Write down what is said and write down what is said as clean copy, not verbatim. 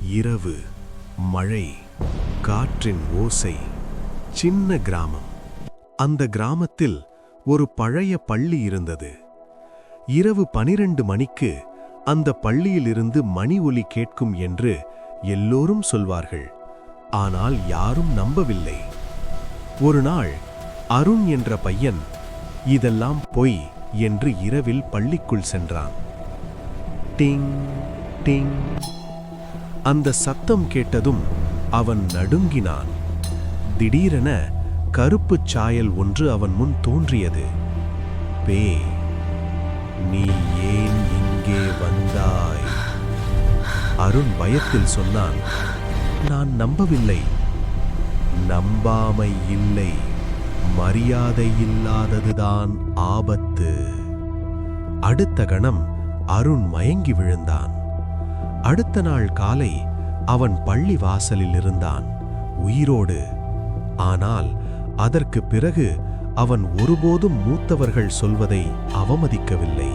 இரவு, மழை, காற்றின் ஓசை. சின்ன கிராமம். அந்த கிராமத்தில் ஒரு பழைய பள்ளி இருந்தது. இரவு 12 மணிக்கு அந்த பள்ளியிலிருந்து மணி ஒலி கேட்கும் என்று எல்லோரும் சொல்வார்கள். ஆனால் யாரும் நம்பவில்லை. ஒரு நாள் அருண் என்ற பையன் இதெல்லாம் பொய் என்று இரவில் பள்ளிக்குள் சென்றான். டிங் டிங். அந்த சத்தம் கேட்டதும் அவன் நடுங்கினான். திடீரென கருப்புச் சாயல் ஒன்று அவன் முன் தோன்றியது. பேய், நீ ஏன் இங்கே வந்தாய்? அருண் பயத்தில் சொன்னான், நான் நம்பவில்லை. நம்பாமை இல்லை, மரியாதை இல்லாததுதான் ஆபத்து. அடுத்த கணம் அருண் மயங்கி விழுந்தான். அடுத்த நாள் காலை அவன் பள்ளி வாசலில் இருந்தான், உயிரோடு. ஆனால் அதற்கு பிறகு அவன் ஒருபோதும் மூத்தவர்கள் சொல்வதை அவமதிக்கவில்லை.